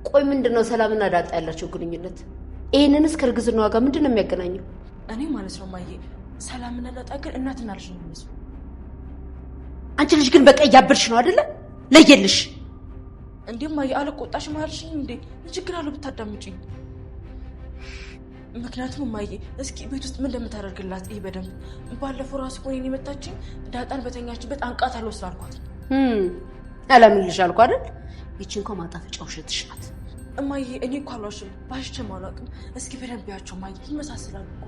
ቆይ ምንድነው ሰላምና ዳጣ ያላቸው ግንኙነት? ይሄንንስ ከርግዝናዋ ጋር ምንድነው የሚያገናኘው? እኔ ማለት ነው ማዬ ሰላምና ዳጣ ግን እናትና ልጅ ነው የሚመስሉ። አንቺ ልጅ ግን በቃ ያበርሽ ነው አይደለ? ለየልሽ እንዴ ማዬ አልቆጣሽ ማልሽኝ እንዴ? ችግር አለው ብታዳምጪኝ። ምክንያቱም ማዬ እስኪ ቤት ውስጥ ምን እንደምታደርግላት ይሄ በደንብ ባለፈው ራስ ቆይን የመጣችኝ ዳጣን በተኛችበት አንቃት አልወስላልኳት። አላምልሽ አልኩ አይደል? ይቺን እንኳን ማጣፈጫ ውሸትሽ ናት። እማዬ እኔ እኮ አልዋሽም ባሽቼም አላውቅም። እስኪ በደንብ ያቸው ማዬ ይመሳሰላሉ እኮ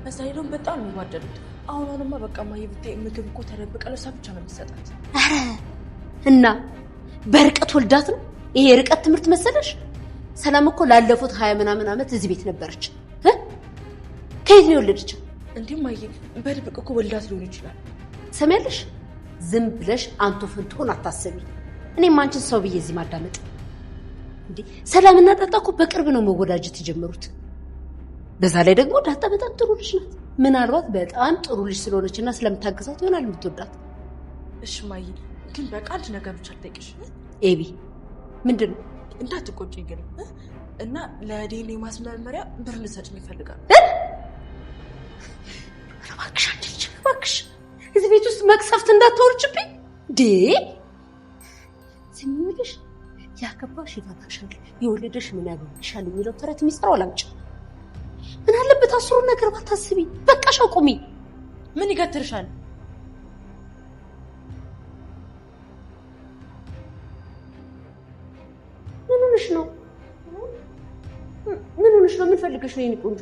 በዛ ላይ ደግሞ በጣም የሚዋደዱት። አሁንማ በቃ ማዬ ብታይ ምግብ እኮ ተደብቀ ለሷ ብቻ ነው የምትሰጣት። እና በርቀት ወልዳት ነው ይሄ ርቀት ትምህርት መሰለሽ? ሰላም እኮ ላለፉት 20 ምናምን ዓመት እዚህ ቤት ነበረች። ከየት ነው የወለደችው? እንዴ ማዬ በድብቅ እኮ ወልዳት ሊሆን ይችላል። ሰሚያለሽ? ዝም ብለሽ አንቱ ፍንቱን አታስቢ። እኔም አንቺን ሰው ብዬ እዚህ ማዳመጥ እንዴ? ሰላምና ዳጣ እኮ በቅርብ ነው መወዳጀት የጀመሩት። በዛ ላይ ደግሞ ዳጣ በጣም ጥሩ ልጅ ናት። ምናልባት በጣም ጥሩ ልጅ ስለሆነችና ስለምታገዛት ይሆናል የምትወዳት። እሺ ማዬ ግን በቃ አንድ ነገር ብቻ ልጠይቅሽ። ኤቢ ምንድነው? እንዳትቆጪ ግን እና ለዲኤንኤ ማስመርመሪያ ብር ልሰጥኝ ይፈልጋል። እባክሽ አንቺ ልጅ እባክሽ እዚህ ቤት ውስጥ መቅሰፍት እንዳትወርጭብኝ ዴ ሲሚልሽ ያከባሽ ይፈታሻል የወለደሽ ምን ያገኝሻል የሚለው ተረት የሚሰራው ላምጭ። ምን አለበት አስሩ ነገር ባታስቢ። በቃሽ አቁሚ። ምን ይገትርሻል? ምን ሆነሽ ነው? ምን ፈልገሽ ነው የኔ ቆንጆ?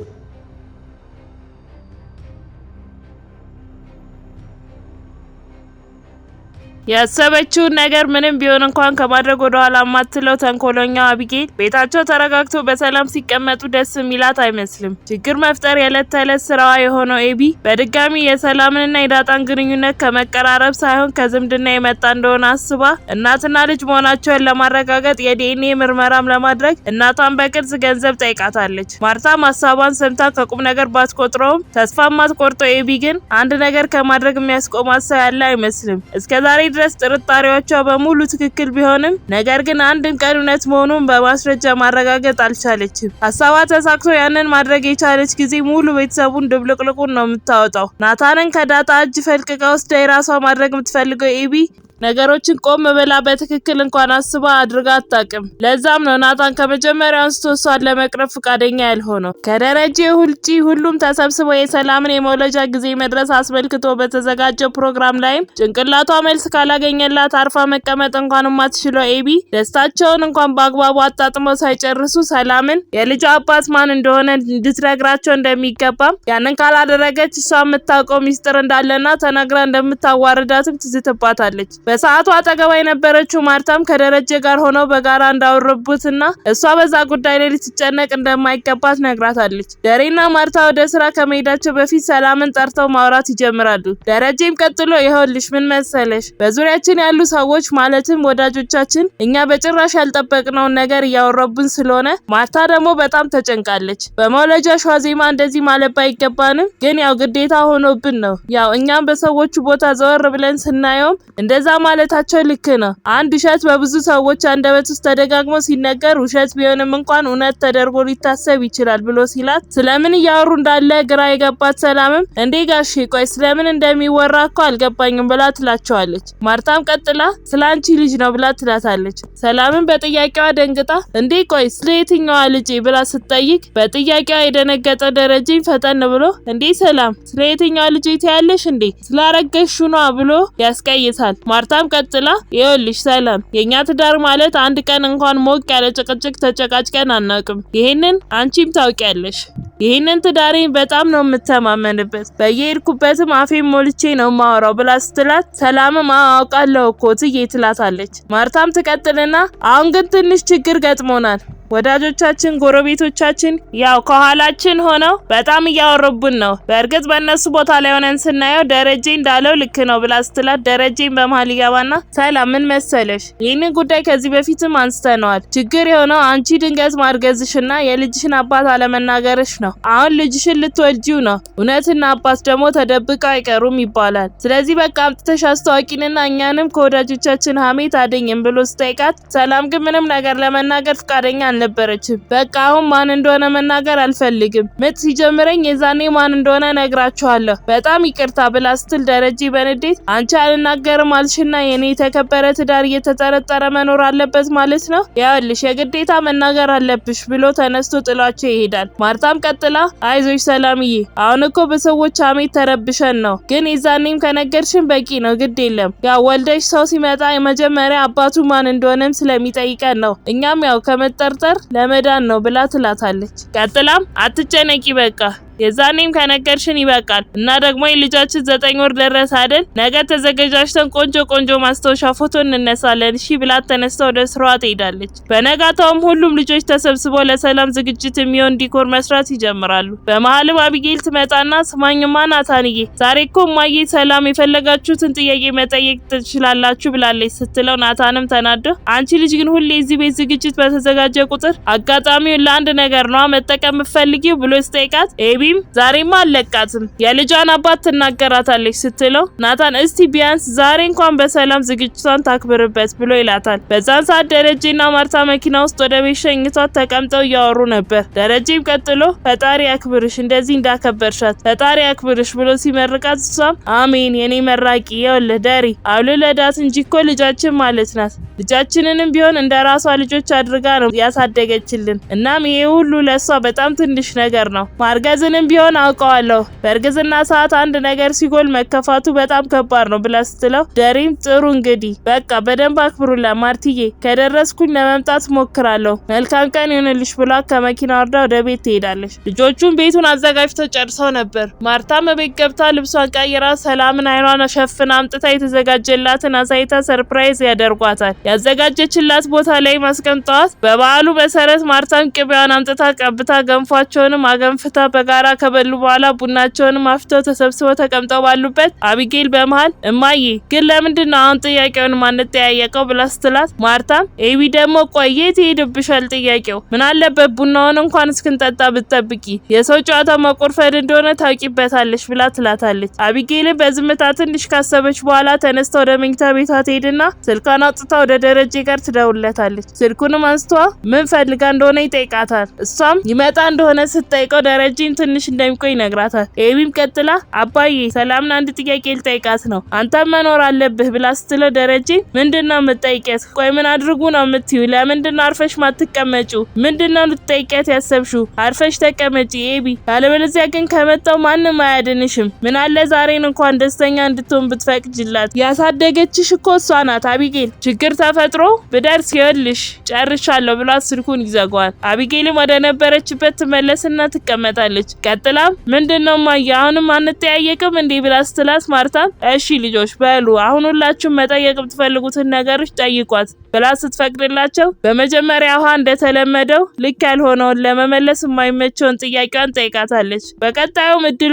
ያሰበችውን ነገር ምንም ቢሆን እንኳን ከማድረግ ወደ ኋላ ማትለው ተንኮለኛው አቢጌል ቤታቸው ተረጋግቶ በሰላም ሲቀመጡ ደስ የሚላት አይመስልም። ችግር መፍጠር የዕለት ተዕለት ስራዋ የሆነው ኤቢ በድጋሚ የሰላምንና የዳጣን ግንኙነት ከመቀራረብ ሳይሆን ከዝምድና የመጣ እንደሆነ አስባ እናትና ልጅ መሆናቸውን ለማረጋገጥ የዲኤንኤ ምርመራም ለማድረግ እናቷን በቅርጽ ገንዘብ ጠይቃታለች። ማርታም ሀሳቧን ሰምታ ከቁም ነገር ባትቆጥረውም ተስፋ ማትቆርጠው ኤቢ ግን አንድ ነገር ከማድረግ የሚያስቆማት ሰው ያለ አይመስልም። እስከዛሬ ድረስ ጥርጣሬዎቿ በሙሉ ትክክል ቢሆንም ነገር ግን አንድም ቀን እውነት መሆኑን በማስረጃ ማረጋገጥ አልቻለችም። ሀሳቧ ተሳክቶ ያንን ማድረግ የቻለች ጊዜ ሙሉ ቤተሰቡን ድብልቅልቁን ነው የምታወጣው። ናታንን ከዳጣ እጅ ፈልቅቃ ወስዳ የራሷ ማድረግ የምትፈልገው ኤቢ ነገሮችን ቆም ብላ በትክክል እንኳን አስባ አድርጋ አታውቅም። ለዛም ነው ናታን ከመጀመሪያው አንስቶ እሷን ለመቅረብ ፈቃደኛ ያልሆነው። ከደረጀ ውጪ ሁሉም ተሰብስበው የሰላምን የመውለጃ ጊዜ መድረስ አስመልክቶ በተዘጋጀው ፕሮግራም ላይም ጭንቅላቷ መልስ ካላገኘላት አርፋ መቀመጥ እንኳን የማትችለው ኤቢ ደስታቸውን እንኳን በአግባቡ አጣጥመው ሳይጨርሱ ሰላምን የልጇ አባት ማን እንደሆነ እንድትነግራቸው እንደሚገባም ያንን ካላደረገች እሷ የምታውቀው ሚስጥር እንዳለና ተናግራ እንደምታዋርዳትም ትዝትባታለች። በሰዓቱ አጠገቧ የነበረችው ማርታም ከደረጀ ጋር ሆነው በጋራ እንዳወረቡትና እሷ በዛ ጉዳይ ላይ ልትጨነቅ እንደማይገባት ነግራታለች። ደሬና ማርታ ወደ ስራ ከመሄዳቸው በፊት ሰላምን ጠርተው ማውራት ይጀምራሉ። ደረጀም ቀጥሎ ይኸውልሽ ምን መሰለሽ በዙሪያችን ያሉ ሰዎች ማለትም ወዳጆቻችን እኛ በጭራሽ ያልጠበቅነውን ነገር እያወረቡን ስለሆነ ማርታ ደግሞ በጣም ተጨንቃለች። በመውለጃሽ ዋዜማ እንደዚህ ማለት ባይገባንም ግን ያው ግዴታ ሆኖብን ነው። ያው እኛም በሰዎቹ ቦታ ዘወር ብለን ስናየውም እንደዛ ማለታቸው ልክ ነው። አንድ ውሸት በብዙ ሰዎች አንደበት ውስጥ ተደጋግሞ ሲነገር ውሸት ቢሆንም እንኳን እውነት ተደርጎ ሊታሰብ ይችላል ብሎ ሲላት ስለምን እያወሩ እንዳለ ግራ የገባት ሰላምም እንዴ ጋሼ ቆይ ስለምን እንደሚወራ እኮ አልገባኝም ብላ ትላቸዋለች። ማርታም ቀጥላ ስላንቺ ልጅ ነው ብላ ትላታለች። ሰላምን በጥያቄዋ ደንግጣ እንዴ ቆይ ስለየትኛዋ ልጅ ብላ ስትጠይቅ በጥያቄዋ የደነገጠ ደረጀኝ ፈጠን ብሎ እንዴ ሰላም ስለየትኛዋ ልጅ ትያለሽ እንዴ ስላረገሽ ነው ብሎ ያስቀይሳል። ማርታም ቀጥላ ይኸውልሽ ሰላም የኛ ትዳር ማለት አንድ ቀን እንኳን ሞቅ ያለ ጭቅጭቅ ተጨቃጭቀን አናውቅም። ይሄንን አንቺም ታውቂያለሽ። ይሄንን ትዳሬን በጣም ነው የምተማመንበት። በየሄድኩበትም አፌን ሞልቼ ነው ማወራው ብላ ስትላት ሰላምም አውቃለሁ እኮ ትዬ ትላታለች። ማርታም ትቀጥልና አሁን ግን ትንሽ ችግር ገጥሞናል። ወዳጆቻችን ጎረቤቶቻችን ያው ከኋላችን ሆነው በጣም እያወረቡን ነው። በእርግጥ በእነሱ ቦታ ላይ ሆነን ስናየው ደረጀ እንዳለው ልክ ነው ብላ ስትላት ደረጀን በመሃል ይገባና ሰላም ምን መሰለሽ ይህንን ጉዳይ ከዚህ በፊትም አንስተነዋል። ችግር የሆነው አንቺ ድንገት ማርገዝሽና የልጅሽን አባት አለመናገርሽ ነው። አሁን ልጅሽን ልትወልጂው ነው። እውነትና አባት ደግሞ ተደብቀው አይቀሩም ይባላል። ስለዚህ በቃ አምጥተሽ አስተዋቂንና እኛንም ከወዳጆቻችን ሀሜት አደኝም ብሎ ስጠይቃት ሰላም ግን ምንም ነገር ለመናገር ፈቃደኛ አልነበረችም። በቃ አሁን ማን እንደሆነ መናገር አልፈልግም። ምጥ ሲጀምረኝ የዛኔ ማን እንደሆነ ነግራችኋለሁ። በጣም ይቅርታ ብላ ስትል ደረጀ በንዴት አንቺ አልናገርም አልሽና የኔ የተከበረ ትዳር እየተጠረጠረ መኖር አለበት ማለት ነው? ያልሽ የግዴታ መናገር አለብሽ ብሎ ተነስቶ ጥሏቸው ይሄዳል። ማርታም ቀጥላ አይዞሽ ሰላምዬ፣ አሁን እኮ በሰዎች አሜት ተረብሸን ነው፣ ግን የዛኔም ከነገርሽን በቂ ነው። ግድ የለም ያው ወልደሽ ሰው ሲመጣ የመጀመሪያ አባቱ ማን እንደሆነም ስለሚጠይቀን ነው። እኛም ያው ከመጠርጠር ለመዳን ነው ብላ ትላታለች። ቀጥላም አትጨነቂ በቃ የዛኔም ከነገርሽን ይበቃል እና ደግሞ የልጃችን 9 ወር ደረሰ አይደል? ነገ ተዘጋጅተን ቆንጆ ማስታወሻ ፎቶ እንነሳለን እሺ ብላ ተነስታ ወደ ስራዋ ትሄዳለች። በነጋታውም ሁሉም ልጆች ተሰብስበው ለሰላም ዝግጅት የሚሆን ዲኮር መስራት ይጀምራሉ። በመሀልም አቢጌል ትመጣና ስማኝማ ናታንዬ፣ ዛሬ እኮ እማዬ ሰላም የፈለጋችሁትን ጥያቄ መጠየቅ ትችላላችሁ ብላለች ስትለው ናታንም ተናዶ አንቺ ልጅ ግን ሁሌ እዚህ ቤት ዝግጅት በተዘጋጀ ቁጥር አጋጣሚውን ለአንድ ነገር ነው መጠቀም የምትፈልጊው ብሎ ሲጠይቃት ኤቢም ዛሬማ አለቃትም የልጇን አባት ትናገራታለች ስትለው ናታን እስቲ ቢያንስ ዛሬ እንኳን በሰላም ዝግጅቷን ታክብርበት ብሎ ይላታል። በዛን ሰዓት ደረጀና ማርታ መኪና ውስጥ ወደ ቤት ሸኝቷት ተቀምጠው እያወሩ ነበር። ደረጀም ቀጥሎ ፈጣሪ ያክብርሽ እንደዚህ እንዳከበርሻት ፈጣሪ ያክብርሽ ብሎ ሲመርቃት እሷም አሜን የኔ መራቂ ይኸውልህ ደሪ አውልለዳት እንጂ እኮ ልጃችን ማለት ናት። ልጃችንንም ቢሆን እንደራሷ ልጆች አድርጋ ነው ያሳደገችልን። እናም ይሄ ሁሉ ለሷ በጣም ትንሽ ነገር ነው። ማርገዝንም ቢሆን አውቀዋለሁ። በእርግዝና ሰዓት አንድ ነገር ሲጎል መከፋቱ በጣም ከባድ ነው ብላ ስትለው ደሪም ጥሩ እንግዲህ በቃ በደንብ አክብሩላ ማርትዬ፣ ከደረስኩኝ ለመምጣት ሞክራለሁ። መልካም ቀን ይሁንልሽ ብላ ከመኪና ወርዳ ወደ ቤት ትሄዳለች። ልጆቹም ቤቱን አዘጋጅተው ጨርሰው ነበር። ማርታም ቤት ገብታ ልብሷን ቀይራ ሰላምን አይኗን ሸፍና አምጥታ የተዘጋጀላትን አሳይታ ሰርፕራይዝ ያደርጓታል። ያዘጋጀችላት ቦታ ላይ ማስቀምጠዋት በበዓሉ መሰረት ማርታም ቅቤዋን አምጥታ ቀብታ ገንፏቸውንም አገንፍታ በጋራ ከበሉ በኋላ ቡናቸውንም አፍተው ተሰብስበው ተቀምጠው ባሉበት አቢጌል በመሃል እማዬ ግን ለምንድነው አሁን ጥያቄውን ማንጠያየቀው ብላ ስትላት ማርታም ኤቢ ደግሞ ቆየት ይሄድብሻል ጥያቄው ምን አለበት ቡናውን እንኳን እስክንጠጣ ብትጠብቂ የሰው ጨዋታ መቆርፈድ እንደሆነ ታውቂበታለሽ ብላ ትላታለች። አቢጌልን በዝምታ ትንሽ ካሰበች በኋላ ተነስታ ወደ መኝታ ቤቷ ትሄድና ስልኳን አውጥታ ወደ ደረጀ ጋር ትደውልለታለች። ስልኩንም አንስቷ ምን ፈልጋ እንደሆነ ይጠይቃታል። እሷም ይመጣ እንደሆነ ስትጠይቀው ደረጀን ትንሽ እንደሚቆይ ይነግራታል። ኤቢም ቀጥላ አባዬ ሰላምን አንድ ጥያቄ ልጠይቃት ነው አንተ መኖር አለብህ ብላ ስትለው ደረጀ ምንድነው የምትጠይቂያት? ቆይ ምን አድርጉ ነው የምትዩ? ለምንድነው አርፈሽ ማትቀመጪው? ምንድነው ልትጠይቂያት ያሰብሽው? አርፈሽ ተቀመጪ ኤቢ፣ ያለበለዚያ ግን ከመጣው ማንም አያድንሽም። ምን አለ ዛሬን እንኳን ደስተኛ እንድትሆን ብትፈቅጂላት። ያሳደገችሽ እኮ እሷ ናት አቢጌል። ችግር ተፈጥሮ ብደርስ ይኸውልሽ ጨርሻለሁ ብሏት ስልኩን ይዘጋዋል። አቢጌልም ወደ ነበረችበት ትመለስና ትቀመጣለች። ቀጥላም ምንድነው ማያ አሁንም አንተያየቅም እንዴ ብላ ስትላት ማርታም እሺ ልጆች በሉ አሁን ሁላችሁም መጠየቅ የምትፈልጉትን ነገሮች ጠይቋት ብላ ስትፈቅድላቸው በመጀመሪያ ውሃ እንደተለመደው ልክ ያልሆነውን ለመመለስ የማይመቸውን ጥያቄዋን ጠይቃታለች። በቀጣዩም እድሉ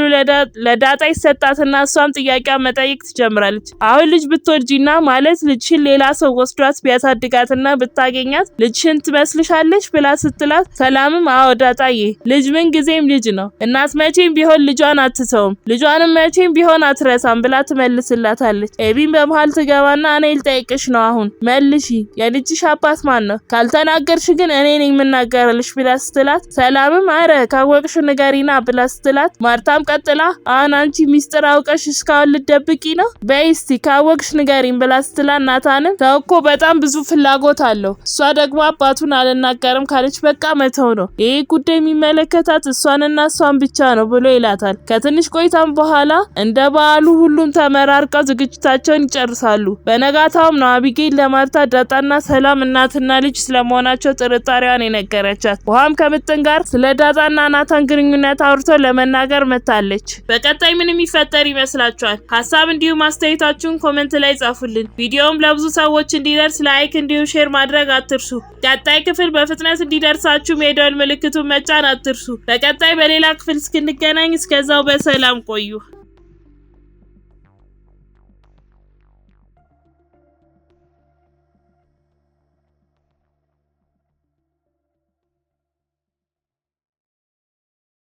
ለዳጣ ይሰጣትና እሷም ጥያቄዋን መጠየቅ ትጀምራለች። አሁን ልጅ ብትወልጂና ማለት ልጅሽን ሌላ ሰው ወስዷት ቢያሳድጋትና ብታገኛት ልጅሽን ትመስልሻለች ብላ ስትላት ሰላምም አዎ ዳጣዬ ልጅ ምን ጊዜም ልጅ ነው። እናት መቼም ቢሆን ልጇን አትተውም፣ ልጇንም መቼም ቢሆን አትረሳም ብላ ትመልስላታለች። ኤቢም በመሃል ትገባና እኔ ልጠይቅሽ ነው አሁን መልሺ፣ የልጅሽ አባት ማን ነው? ካልተናገርሽ ግን እኔ ነኝ የምናገርልሽ ብላ ስትላት ሰላምም አረ ካወቅሽ ንገሪና ብላ ስትላት ማርታም ቀጥላ አሁን አንቺ ሚስጥር አውቀሽ እስካሁን ልትደብቂ ነው? በይ እስቲ ካወቅሽ ንገሪን ብላ ስትላት ናታንም ተው እኮ በጣም ብዙ ፍላጎት አለው፣ እሷ ደግሞ አባቱን አልናገርም ካለች በቃ መተው ነው፣ ይሄ ጉዳይ የሚመለከታት እሷንና እሷን ብቻ ነው ብሎ ይላታል። ከትንሽ ቆይታም በኋላ እንደ በዓሉ ሁሉም ተመራርቀው ዝግጅታቸውን ይጨርሳሉ። በነጋታውም ነው አቢጌል ለማርታ ዳጣና ሰላም እናትና ልጅ ስለመሆናቸው ጥርጣሬዋን የነገረቻት። ውሃም ከምጥን ጋር ስለ ዳጣና ናታን ግንኙነት አውርቶ ለመናገር መታለች። በቀጣይ ምን የሚፈጠር ይመስላችኋል? ሀሳብ እንዲሁም አስተያየታችሁን ኮሜንት ላይ ጻፉልን። ቪዲዮውም ለብዙ ሰዎች እንዲደርስ ላይክ እንዲሁም ሼር ማድረግ አትርሱ። ቀጣይ ክፍል በፍጥነት እንዲደርሳችሁ የደወል ምልክቱን መጫን አትርሱ። በቀጣይ በሌላ ክፍል እስክንገናኝ እስከዛው በሰላም ቆዩ።